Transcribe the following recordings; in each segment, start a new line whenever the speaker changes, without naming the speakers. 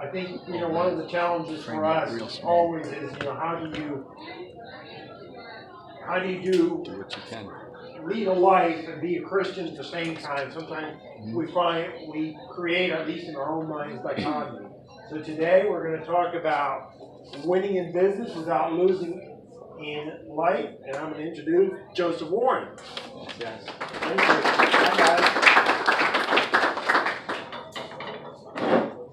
I think, one of the challenges for us always is, how do you do
what you can.
lead a life and be a Christian at the same time? Sometimes we find we create, at least in our own minds, dichotomy. So today we're going to talk about winning in business without losing in life, and I'm going to introduce Joseph Warren.
Yes.
Thank you. Hi,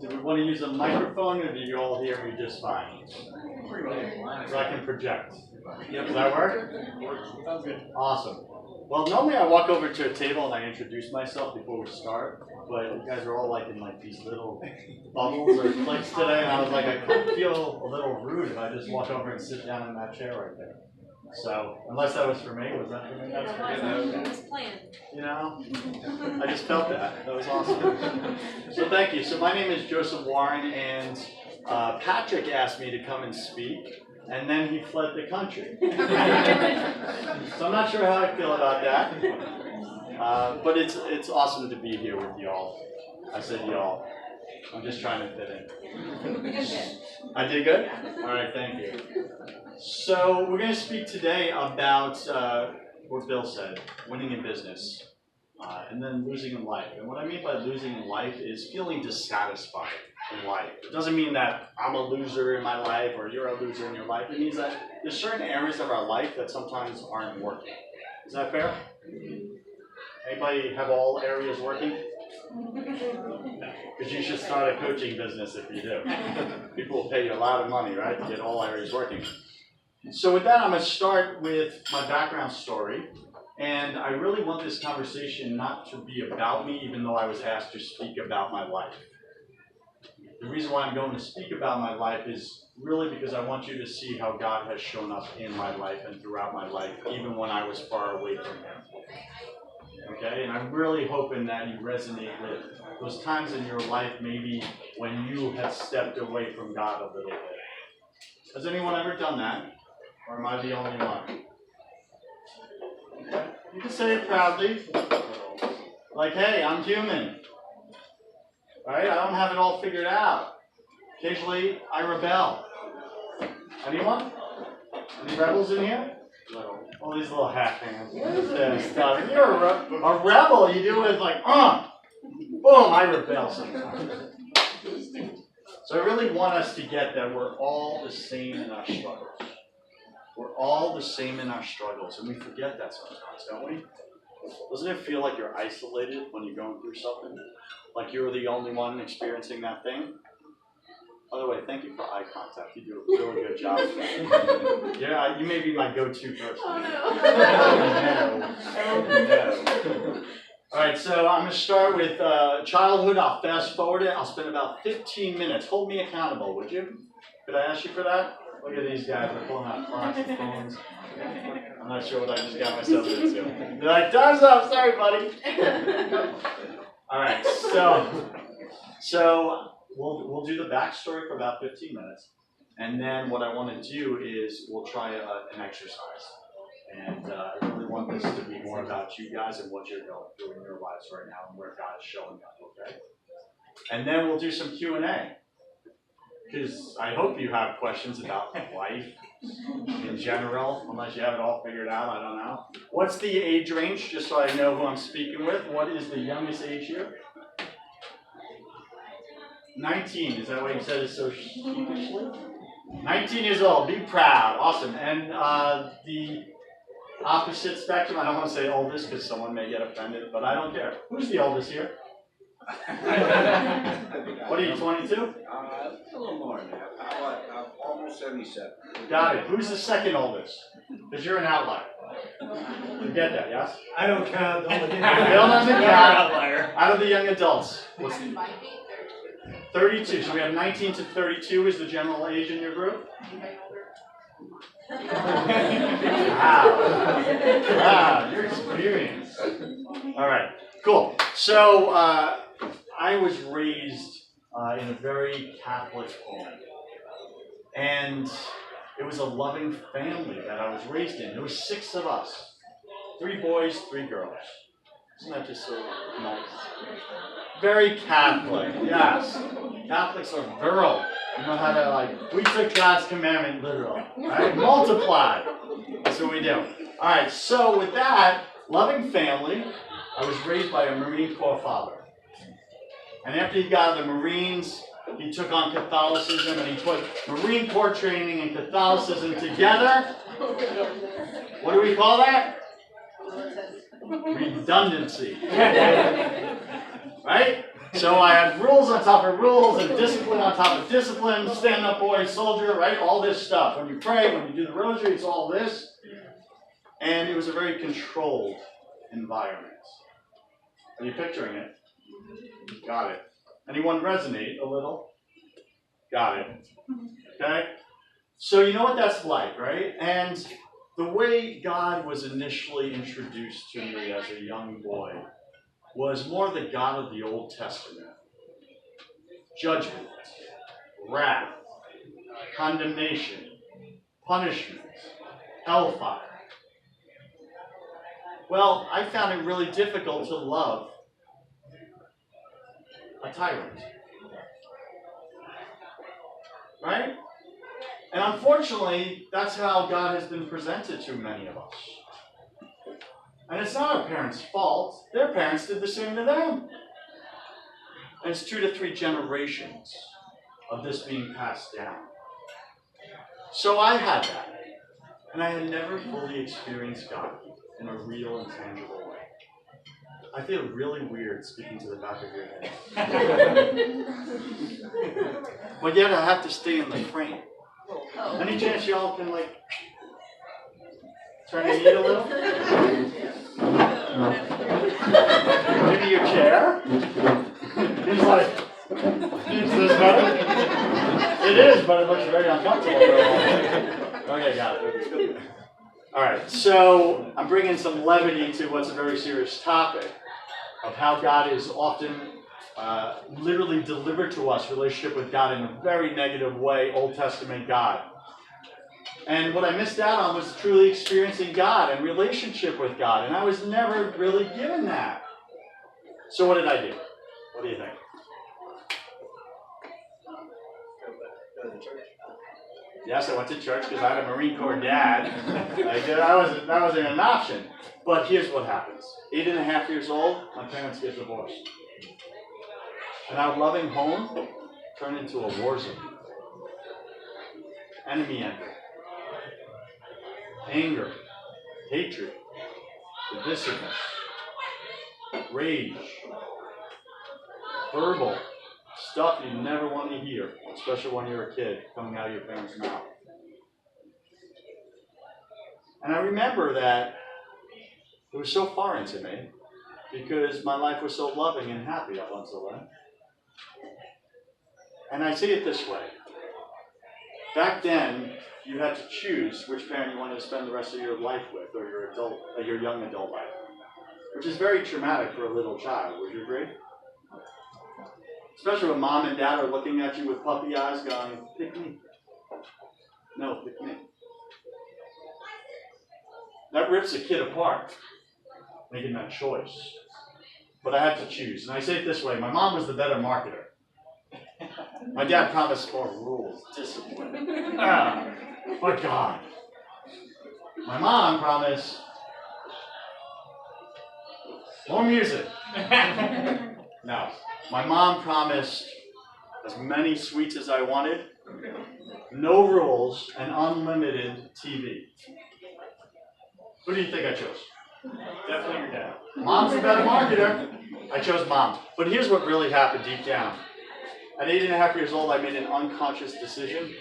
Do we want to use a microphone, or do you all hear me just fine? So I can project. Does that work?
Sounds good.
Awesome. Well, normally I walk over to a table and I introduce myself before we start, but you guys are all like in like these little bubbles or cliques today, and I was like, I could feel a little rude if I just walk over and sit down in that chair right there. So, unless that was for me, was that for me? That's for me.
It was planned.
I just felt that. That was awesome. So thank you. So my name is Joseph Warren, and Patrick asked me to come and speak, and then he fled the country. So I'm not sure how I feel about that, but it's awesome to be here with y'all. I said y'all. I'm just trying to fit in. I did good? All right, thank you. So we're going to speak today about what Bill said, winning in business, and then losing in life. And what I mean by losing in life is feeling dissatisfied in life. It doesn't mean that I'm a loser in my life or you're a loser in your life. It means that there's certain areas of our life that sometimes aren't working. Is that fair? Anybody have all areas working? Because you should start a coaching business if you do. People will pay you a lot of money, right, to get all areas working. So with that, I'm going to start with my background story. And I really want this conversation not to be about me, even though I was asked to speak about my life. The reason why I'm going to speak about my life is really because I want you to see how God has shown up in my life and throughout my life, even when I was far away from Him. Okay? And I'm really hoping that you resonate with those times in your life maybe when you have stepped away from God a little bit. Has anyone ever done that? Or am I the only one? You can say it proudly. Like, hey, I'm human. Right? I don't have it all figured out. Occasionally, I rebel. Anyone? Any rebels in here? All these little half hands. What is this stuff? If you're a rebel, you do it like, boom, I rebel sometimes. So I really want us to get that we're all the same in our struggles. We're all the same in our struggles, and we forget that sometimes, don't we? Doesn't it feel like you're isolated when you're going through something? Like you're the only one experiencing that thing? By the way, thank you for eye contact. You do a really good job. Yeah, you may be my go-to person.
Oh
no. All right, so I'm going to start with childhood. I'll fast forward it. I'll spend about 15 minutes. Hold me accountable, would you? Could I ask you for that? Look at these guys. They're pulling out clocks and phones. I'm not sure what I just got myself into. They're like, time's up. Sorry, buddy. All right, so we'll do the backstory for about 15 minutes. And then what I want to do is we'll try an exercise. And I really want this to be more about you guys and what you're going through in your lives right now and where God is showing up, okay? And then we'll do some Q&A. Because I hope you have questions about life in general, unless you have it all figured out, I don't know. What's the age range, just so I know who I'm speaking with? What is the youngest age here? 19, is that what you said is so sheepishly? 19 years old, be proud, awesome. And the opposite spectrum, I don't want to say oldest because someone may get offended, but I don't care. Who's the oldest here? What are you, 22?
A little more than that. I'm almost 77.
Got it. Who's the second oldest? Because you're an outlier. You get that, yes?
I don't count.
Bill doesn't count. Out of the young adults. What's 32. So we have 19 to 32 is the general age in your group? Wow, your experience. All right, cool. So I was raised in a very Catholic home. And it was a loving family that I was raised in. There were 6 of us. 3 boys, 3 girls. Isn't that just so nice? Very Catholic, yes. Catholics are virile. We know how to we took God's commandment literal, right? Multiply. That's what we do. All right, so with that, loving family, I was raised by a Marine Corps father. And after he got out of the Marines, he took on Catholicism, and he put Marine Corps training and Catholicism together. What do we call that? Redundancy. Right? So I had rules on top of rules and discipline on top of discipline, stand-up boy, soldier, right? All this stuff. When you pray, when you do the rosary, it's all this. And it was a very controlled environment. Are you picturing it? Got it. Anyone resonate a little? Got it. Okay? So you know what that's like, right? And the way God was initially introduced to me as a young boy was more the God of the Old Testament. Judgment, wrath, condemnation, punishment, hellfire. Well, I found it really difficult to love a tyrant. Right? And unfortunately, that's how God has been presented to many of us. And it's not our parents' fault. Their parents did the same to them. And it's 2 to 3 generations of this being passed down. So I had that. And I had never fully experienced God in a real and tangible way. I feel really weird speaking to the back of your head. But yet I have to stay in the frame. Any chance y'all can turn your heat a little? Maybe your chair? He's like, is this better? It is, but it looks very uncomfortable. Okay, got it. All right, so I'm bringing some levity to what's a very serious topic of how God is often literally delivered to us, relationship with God in a very negative way, Old Testament God. And what I missed out on was truly experiencing God and relationship with God, and I was never really given that. So what did I do? What do you think?
Go to the church.
Yes, I went to church because I had a Marine Corps dad. That wasn't an option. But here's what happens. 8.5 years old, my parents get divorced. And our loving home turned into a war zone. Enemy entered. Anger, hatred, divisiveness, rage, verbal stuff you never want to hear, especially when you're a kid, coming out of your parents' mouth. And I remember that it was so foreign to me because my life was so loving and happy up until then. And I say it this way. Back then, you had to choose which parent you wanted to spend the rest of your life with, or your young adult life, which is very traumatic for a little child. Would you agree? Especially when mom and dad are looking at you with puppy eyes going, pick me. No, pick me. That rips a kid apart, making that choice. But I had to choose. And I say it this way, my mom was the better marketer. My dad promised more rules, discipline. But God. My mom promised more music. No. My mom promised as many sweets as I wanted, no rules, and unlimited TV. Who do you think I chose? Definitely your dad. Mom's the better marketer. I chose mom. But here's what really happened deep down. At 8.5 years old, I made an unconscious decision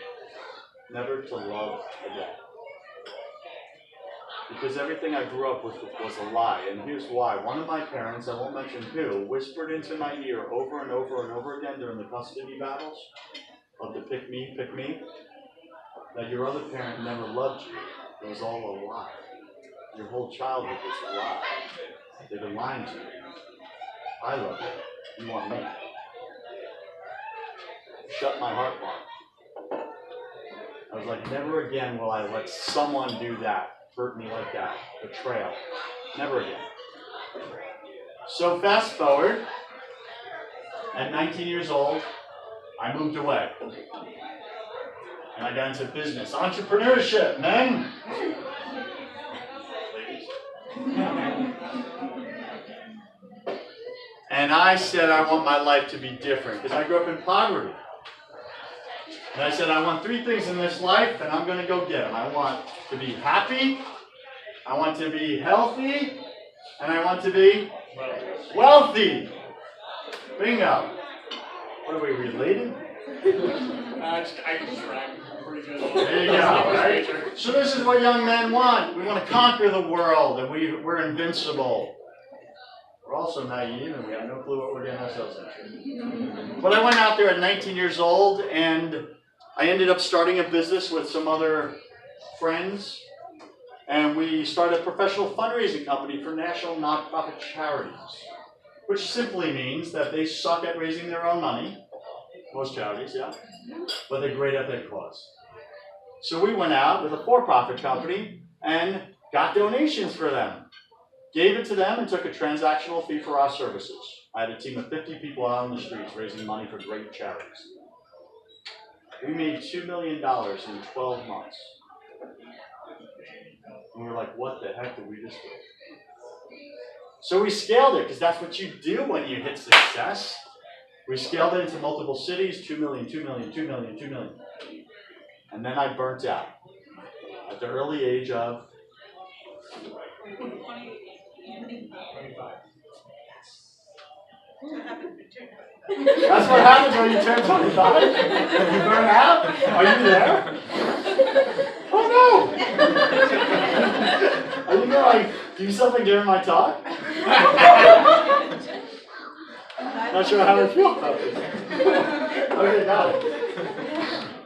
never to love again. Because everything I grew up with was a lie. And here's why. One of my parents, I won't mention who, whispered into my ear over and over and over again during the custody battles of the pick me, that your other parent never loved you. It was all a lie. Your whole childhood was a lie. They've been lying to you. I love you. You want me. Shut my heart wide. I was like, never again will I let someone do that, hurt me like that, betrayal. Never again. So fast forward, at 19 years old, I moved away. And I got into business. Entrepreneurship, men! And I said I want my life to be different because I grew up in poverty. And I said I want 3 things in this life and I'm going to go get them. I want to be happy, I want to be healthy, and I want to be wealthy. Bingo. What are we, related?
I can track pretty good.
There you go, right? So this is what young men want. We want to conquer the world, and we're invincible. We're also naive, and we have no clue what we're getting ourselves into. But I went out there at 19 years old, and I ended up starting a business with some other friends, and we started a professional fundraising company for national nonprofit charities, which simply means that they suck at raising their own money. Most charities, yeah, but they're great at their cause. So we went out with a for-profit company and got donations for them. Gave it to them and took a transactional fee for our services. I had a team of 50 people out on the streets raising money for great charities. We made $2 million in 12 months. And we were like, what the heck did we just do? So we scaled it, because that's what you do when you hit success. We scaled it into multiple cities, 2 million, 2 million, 2 million, 2 million. And then I burnt out at the early age of 25. That's what happens when you turn 25. You burn out? Are you there? Oh no! Are you going to do something during my talk? Not sure how I feel about this. Okay, got it.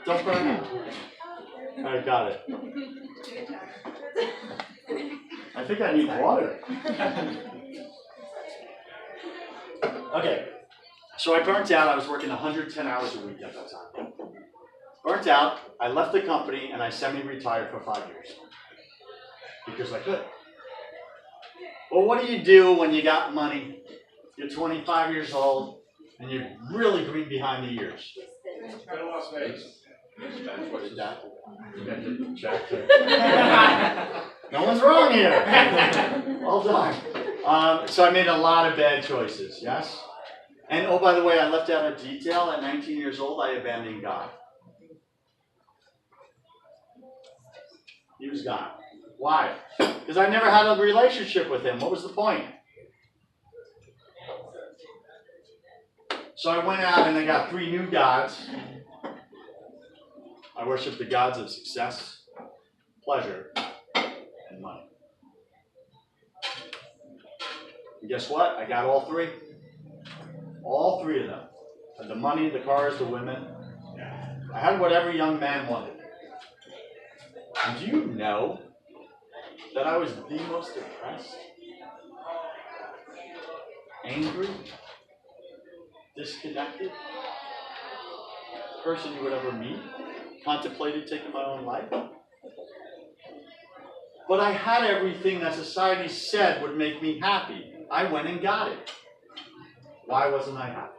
Don't burn out. Alright, got it. I think I need water. Okay, so I burnt out. I was working 110 hours a week at that time. Burnt out, I left the company and I semi-retired for 5 years. Because I could. Well, what do you do when you got money? You're 25 years old and you're really green behind the ears.
Go to Las Vegas.
What is that? You got to check it. No one's wrong here. Well done. So I made a lot of bad choices, yes? And oh, by the way, I left out a detail. At 19 years old, I abandoned God. He was gone. Why? Because I never had a relationship with him. What was the point? So I went out and I got 3 new gods. I worship the gods of success, pleasure, and money. And guess what? I got all 3. All 3 of them. I had the money, the cars, the women. I had what every young man wanted. And do you know that I was the most depressed, angry, disconnected person you would ever meet? Contemplated taking my own life? But I had everything that society said would make me happy. I went and got it. Why wasn't I happy?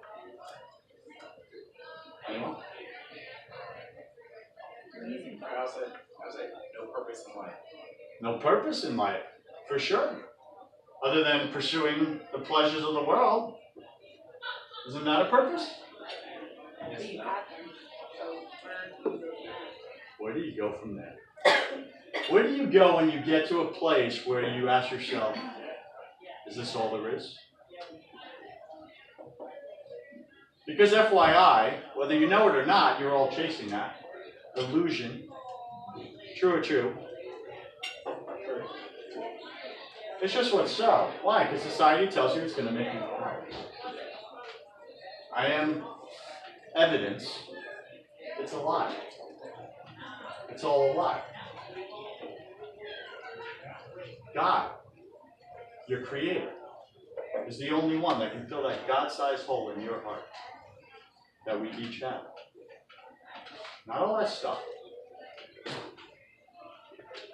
Anyone?
I was like, no purpose in life.
No purpose in life, for sure. Other than pursuing the pleasures of the world. Isn't that a purpose? Where do you go from there? Where do you go when you get to a place where you ask yourself, is this all there is? Because FYI, whether you know it or not, you're all chasing that illusion. True or true? It's just what's so. Why? Because society tells you it's going to make you happy. I am evidence. It's a lie. It's all a lie. God, your creator, is the only one that can fill that God-sized hole in your heart that we each have. Not all that stuff.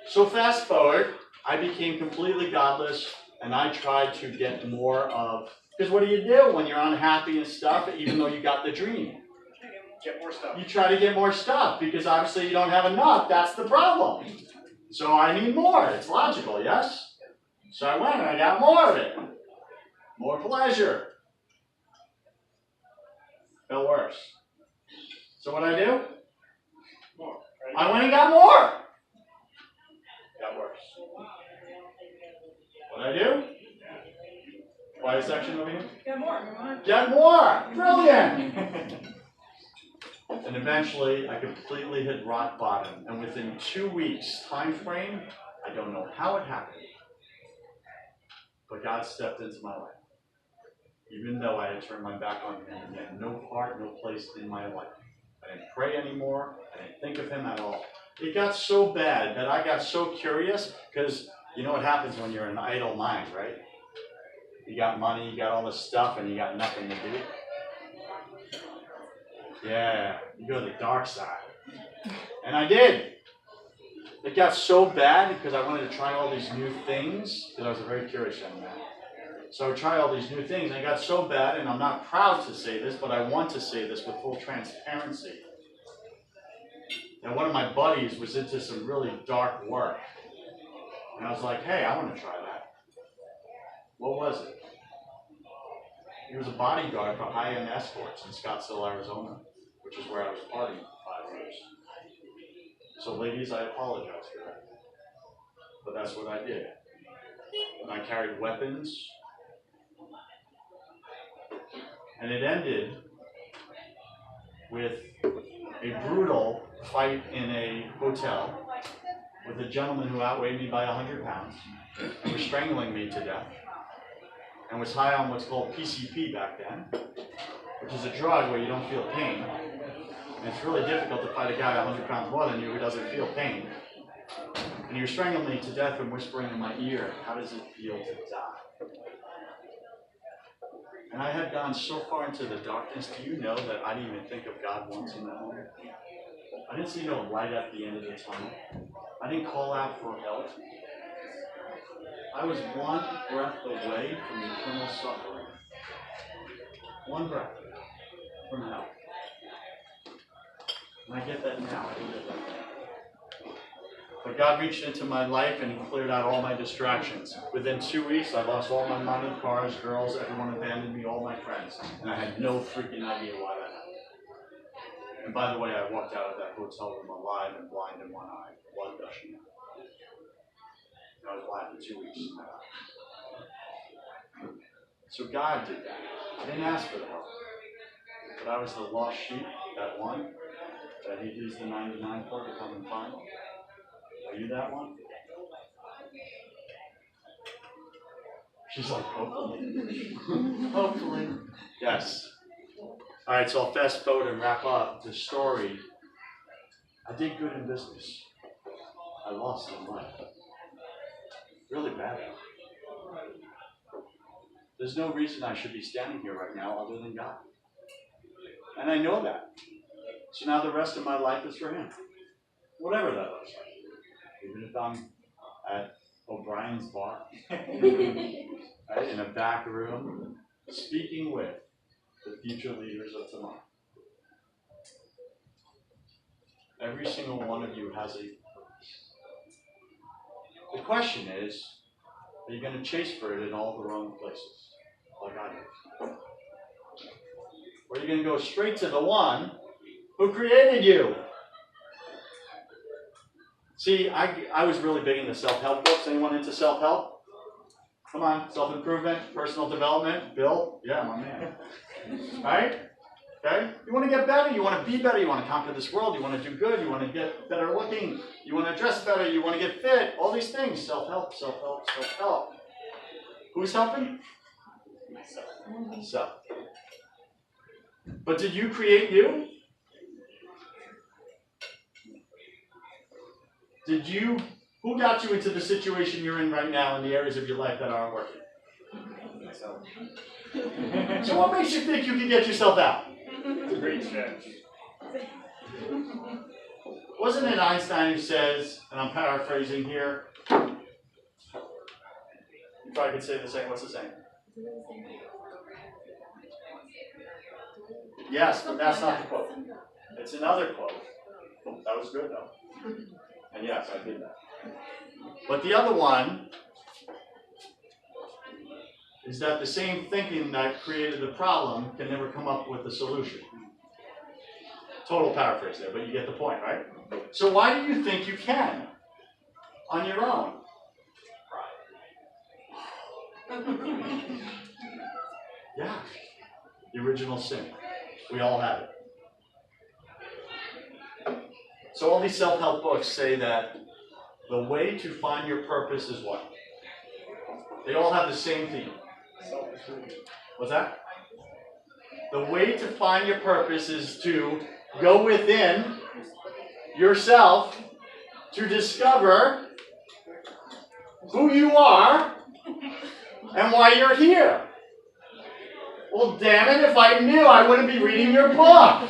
So fast forward, I became completely godless, and I tried to get more of, because what do you do when you're unhappy and stuff, even though you got the dream?
Get more stuff.
You try to get more stuff because obviously you don't have enough. That's the problem. So I need more. It's logical, yes? So I went and I got more of it. More pleasure. Felt worse. So what I do?
More. Right?
I went and got more. Got worse. What I do? Quiet section over here.
Get more.
Get more. Brilliant. And eventually, I completely hit rock bottom. And within 2 weeks time frame, I don't know how it happened, but God stepped into my life. Even though I had turned my back on Him and He had no part, no place in my life. I didn't pray anymore. I didn't think of Him at all. It got so bad that I got so curious, because you know what happens when you're in an idle mind, right? You got money, you got all this stuff, and you got nothing to do. Yeah, you go to the dark side. And I did. It got so bad because I wanted to try all these new things, because I was a very curious young man. So I would try all these new things, and it got so bad, and I'm not proud to say this, but I want to say this with full transparency. And one of my buddies was into some really dark work. And I was like, hey, I want to try that. What was it? He was a bodyguard for high-end escorts in Scottsdale, Arizona, which is where I was partying for 5 years. So ladies, I apologize for that. But that's what I did. And I carried weapons. And it ended with a brutal fight in a hotel with a gentleman who outweighed me by 100 pounds and was strangling me to death and was high on what's called PCP back then, which is a drug where you don't feel pain. And it's really difficult to fight a guy 100 pounds more than you who doesn't feel pain. And he was strangling me to death and whispering in my ear, how does it feel to die? And I had gone so far into the darkness, do you know that I didn't even think of God once in that moment? I didn't see no light at the end of the tunnel. I didn't call out for help. I was one breath away from eternal suffering. One breath from hell. And I get that now. I didn't get that then. But God reached into my life and He cleared out all my distractions. Within 2 weeks, I lost all my money, cars, girls, everyone abandoned me, all my friends. And I had no freaking idea why that happened. And by the way, I walked out of that hotel room alive and blind in one eye, blood gushing out. And I was blind for 2 weeks in my eye. So God did that. I didn't ask for the help. But I was the lost sheep, that one, that He leaves the 99 for to come and find. Are you that one? She's like, hopefully. Hopefully. Yes. All right, so I'll fast forward and wrap up the story. I did good in business. I lost in life. Really bad. There's no reason I should be standing here right now other than God. And I know that. So now the rest of my life is for Him. Whatever that looks like. Even if I'm at O'Brien's bar, right, in a back room, speaking with the future leaders of tomorrow. Every single one of you has a purpose. The question is, are you going to chase for it in all the wrong places, like I did? Or are you going to go straight to the one who created you? See, I was really big into self-help books. Anyone into self-help? Come on, self-improvement, personal development. Bill? Yeah, my man. Right? Okay? You want to get better, you want to be better, you want to conquer this world, you want to do good, you want to get better looking, you want to dress better, you want to get fit, all these things. Self-help, self-help, self-help. Who's helping? Self. But did you create you? Who got you into the situation you're in right now in the areas of your life that aren't working?
Myself.
So what makes you think you can get yourself out?
It's a great stretch.
Wasn't it Einstein who says, and I'm paraphrasing here, you probably could say the same, what's the same? Yes, but that's not the quote. It's another quote. That was good though. And yes, I did that. But the other one is that the same thinking that created the problem can never come up with the solution. Total paraphrase there, but you get the point, right? So why do you think you can on your own? Yeah, the original sin. We all have it. So all these self-help books say that the way to find your purpose is what? They all have the same theme. What's that? The way to find your purpose is to go within yourself to discover who you are and why you're here. Well, damn it, if I knew, I wouldn't be reading your book.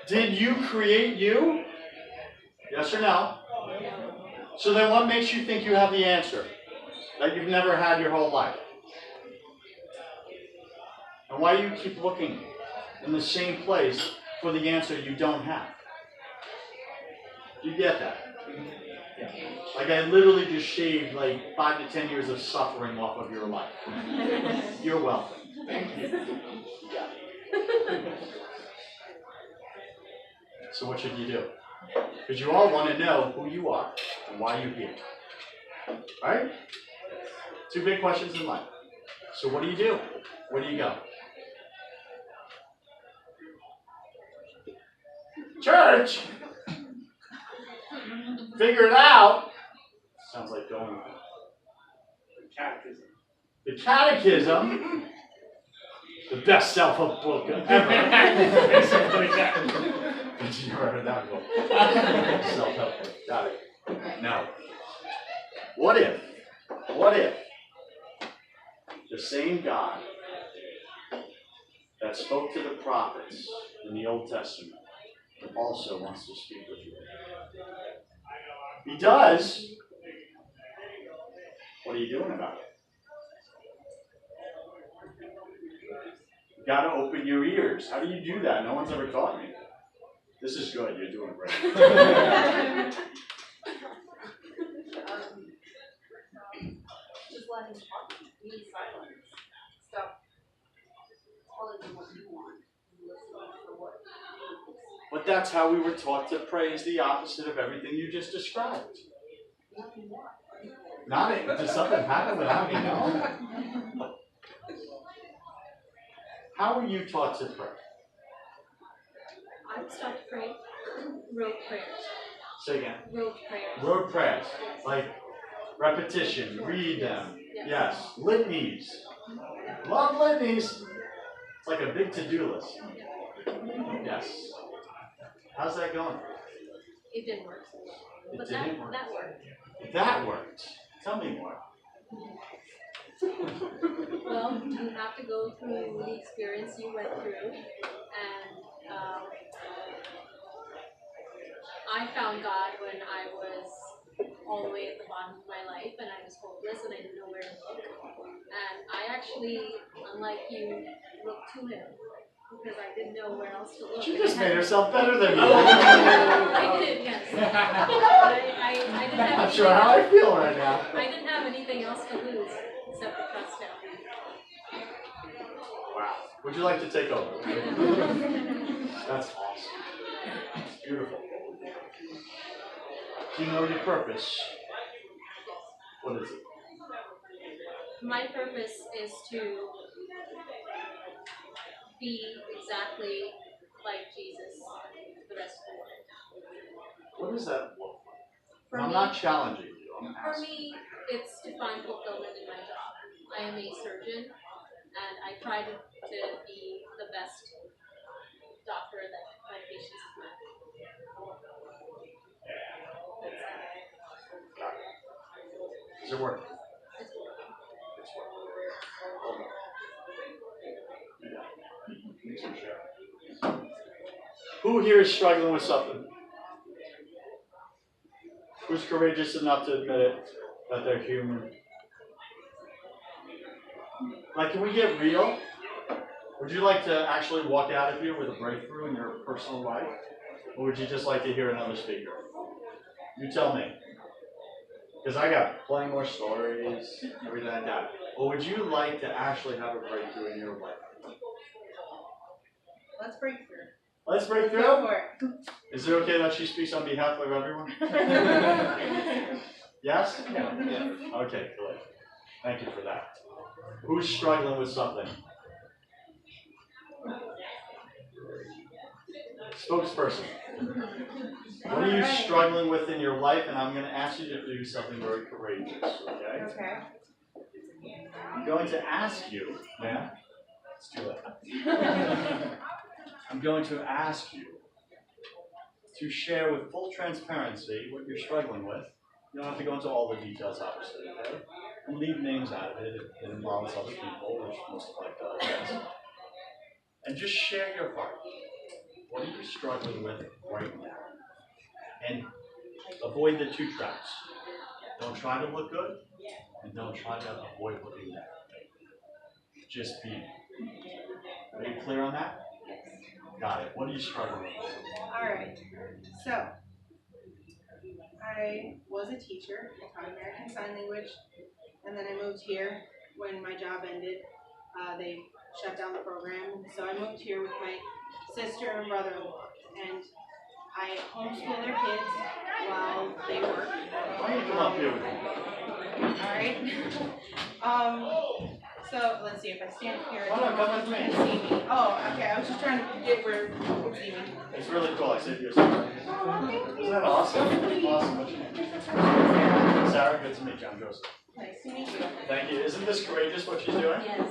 Did you create you? Yes or no? So then what makes you think you have the answer that you've never had your whole life? And why do you keep looking in the same place for the answer you don't have? You get that? Like I literally just shaved like 5 to 10 years of suffering off of your life. You're welcome. Thank you. Yeah. So what should you do? Because you all want to know who you are and why you're here. Right? 2 big questions in life. So what do? Where do you go? Church! Figure it out. Sounds like going.
Catechism.
The Catechism, the best self-help book ever.
Basically, yeah.
Did you ever heard that book? Self-help book. Got it. No. What if the same God that spoke to the prophets in the Old Testament also wants to speak with you? He does. What are you doing about it? You got to open your ears. How do you do that? No one's ever taught me. This is good. You're doing great.
Just let him talk. Be silent. Stop telling him what you want. Listen for what he wants.
But that's how we were taught to pray, is the opposite of everything you just described. Not it. Does something happen without me knowing? How were you taught to pray?
I was taught to pray rote prayers.
Say again.
Rote prayers.
Rote prayers, like repetition, read them. Yes. Litanies. Love litanies. It's like a big to-do list. Yes. How's that going?
It didn't work. But
didn't work.
that worked.
That worked. Tell me more.
Well, you have to go through the experience you went through, and I found God when I was all the way at the bottom of my life, and I was hopeless, and I didn't know where to look. And I actually, unlike you, looked to Him because I didn't know where else to look.
She just made herself better than me.
I did, yes. I didn't have.
I'm not sure how I feel right now.
I didn't have anything else to lose except to trust Him.
Wow. Would you like to take over? That's awesome. It's beautiful. Do you know your purpose? What is it?
My purpose is to be exactly like Jesus the rest of the world.
What does that look like?
For
I'm
me,
not challenging you. I'm
For
asking.
me, it's to find fulfillment in my job. I am a surgeon, and I try to be the best doctor that my patients have met.
Is it working?
It's working.
It's working. Hold on. Yeah. Who here is struggling with something? Who's courageous enough to admit it, that they're human? Like, can we get real? Would you like to actually walk out of here with a breakthrough in your personal life? Or would you just like to hear another speaker? You tell me. Because I got plenty more stories, everything like that. Or would you like to actually have a breakthrough in your life?
Let's break through.
Let's break through.
Go for it.
Is it okay that she speaks on behalf of everyone? Yes?
Yeah.
Okay, good. Thank you for that. Who's struggling with something? Spokesperson. What are you struggling with in your life? And I'm going to ask you to do something very courageous, okay?
Okay.
I'm going to ask you, ma'am. It's too late. I'm going to ask you to share with full transparency what you're struggling with. You don't have to go into all the details, obviously, okay? And leave names out of it if it involves other people, which most of it does. Yes. And just share your heart. What are you struggling with right now? And avoid the two traps. Don't try to look good, and don't try to avoid looking bad. Just be. Are you clear on that? Got it. What are you struggling with?
Alright. So, I was a teacher. I taught American Sign Language. And then I moved here when my job ended. They shut down the program. So I moved here with my sister and brother-in-law. And I homeschool their kids while they work.
Why don't you come up here with me?
Alright. So let's see if I stand here.
Why not come with me?
You can see me. Oh, okay. I was just trying to get where you can see me.
It's really cool. I saved you a second.
Oh, thank you.
Isn't that awesome? Awesome. What's your name? Sarah, good to meet you. I'm Joseph.
Nice to meet you.
Thank you. Isn't this courageous what she's doing?
Yes.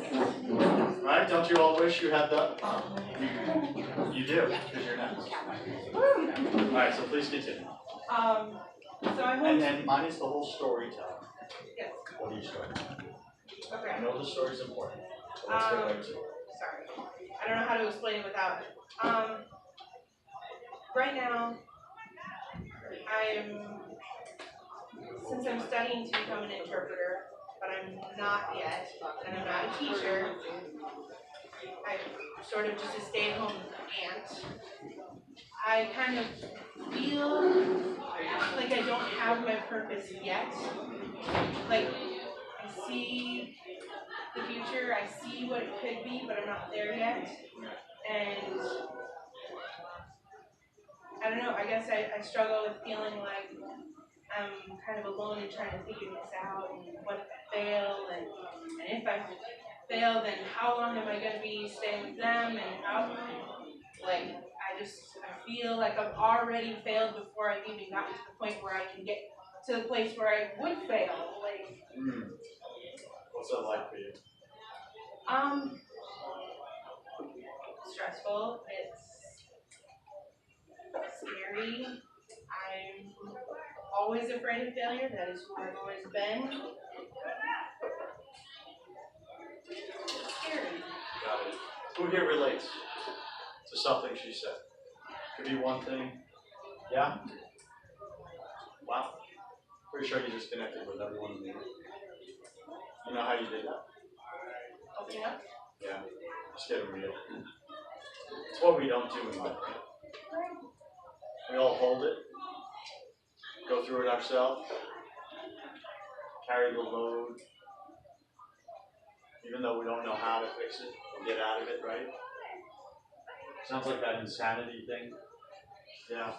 Right? Don't you all wish you had the... You do, because you're next. All right, so please continue.
So I
And
hope.
mine is the whole storytelling.
Yes.
What are you struggling with? I
Okay.
know the story's important. So let's get right to it.
Sorry. I don't know how to explain it without it. Right now, since I'm studying to become an interpreter, but I'm not yet, and I'm not a teacher, I'm sort of just a stay-at-home aunt. I kind of feel like I don't have my purpose yet. Like, I see the future, I see what it could be, but I'm not there yet. And I don't know, I guess I struggle with feeling like I'm kind of alone and trying to figure this out, and what if I fail, and if I fail, then how long am I going to be staying with them, and how, like, I feel like I've already failed before I've even gotten to the point where I can get to the place where I would fail, like.
What's that like for you?
Stressful, it's scary, I'm always afraid of failure, that is who I've always been. It's scary.
Got it. Who here relates to something she said? Could be one thing. Yeah? Wow. Pretty sure you just connected with everyone in the room. You know how you did that?
Opening up?
Yeah. Just getting real. It's what we don't do in life. We all hold it, go through it ourselves, carry the load, even though we don't know how to fix it or get out of it, right? Sounds like that insanity thing. Yeah.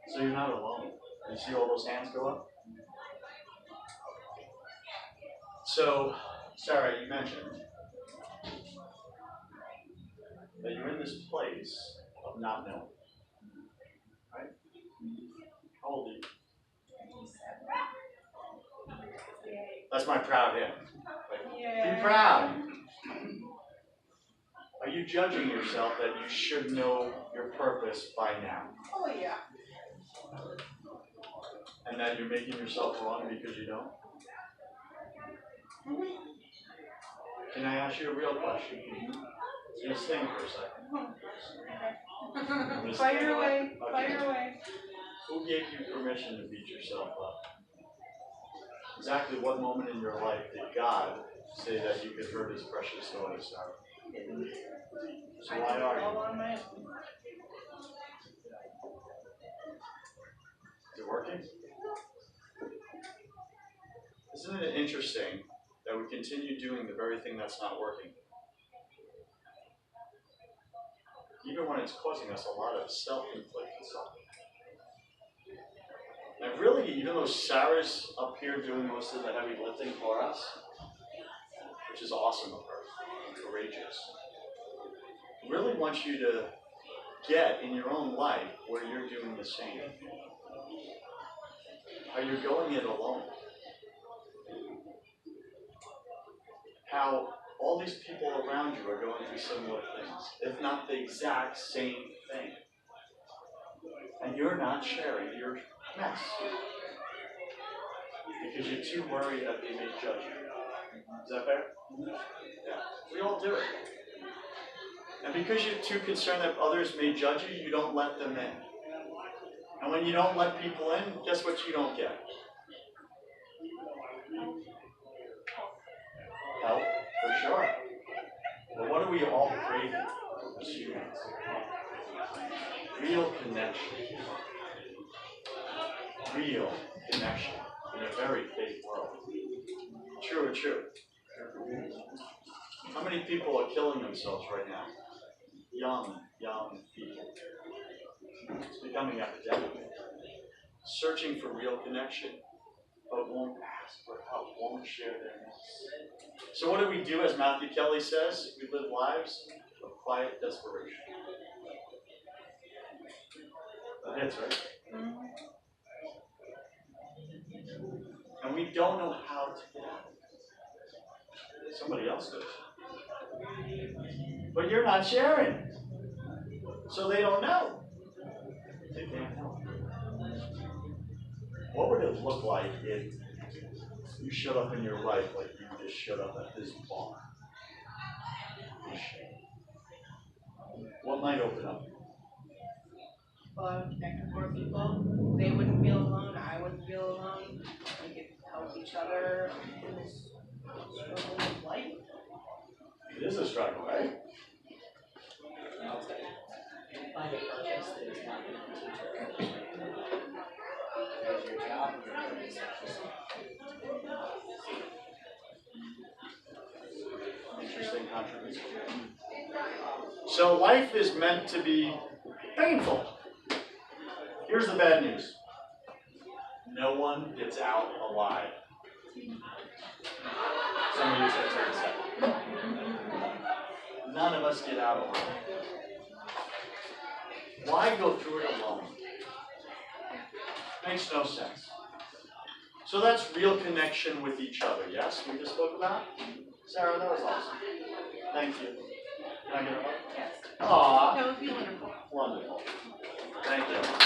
So you're not alone. You see all those hands go up? So, Sarah, you mentioned that you're in this place of not knowing. Right? How old are you? That's my proud him.
Yeah.
Be proud. Are you judging yourself that you should know your purpose by now?
Oh, yeah.
And that you're making yourself wrong because you don't? Can I ask you a real question? Just think for a second.
Fire away.
Okay.
Fire away.
Who gave you permission to beat yourself up? Exactly what moment in your life did God say that you could hurt his precious daughter, Sarah. So
I
why
did it
are
all
you?
on my own.
Is it working? Isn't it interesting that we continue doing the very thing that's not working? Even when it's causing us a lot of self-inflicted suffering. And really, even though Sarah's up here doing most of the heavy lifting for us, which is awesome of her, and courageous, I really want you to get in your own life where you're doing the same. How you're going it alone. How all these people around you are going through similar things, if not the exact same thing. And you're not sharing your mess. Because you're too worried that they may judge you. Is that fair? Yeah. We all do it. And because you're too concerned that others may judge you, you don't let them in. And when you don't let people in, guess what you don't get? Help, for sure. But what are we all craving as humans? Real connection. Real connection in a very fake world. True or true? How many people are killing themselves right now? Young people. It's becoming epidemic. Searching for real connection, but won't ask for help, won't share their mess. So what do we do, as Matthew Kelly says? We live lives of quiet desperation. That hits, right? And we don't know how to get out. Somebody else does. But you're not sharing. So they don't know. They can't help. What would it look like if you showed up in your life like you just showed up at this bar? What might open up?
Well, I would connect with more people. They wouldn't feel alone. I wouldn't feel alone. We could help each other in this struggle of life.
It is a struggle, right?
Find a purpose that is not going to teach Because your job and your purpose
Interesting contribution. So life is meant to be painful. Here's the bad news. No one gets out alive. Some of you said it's very sad. None of us get out alive. Why go through it alone? Makes no sense. So that's real connection with each other, yes? We just spoke about? Sarah, that was awesome. Thank you. Can I get a hug?
Yes.
Aww.
That would be wonderful.
Wonderful. Thank you.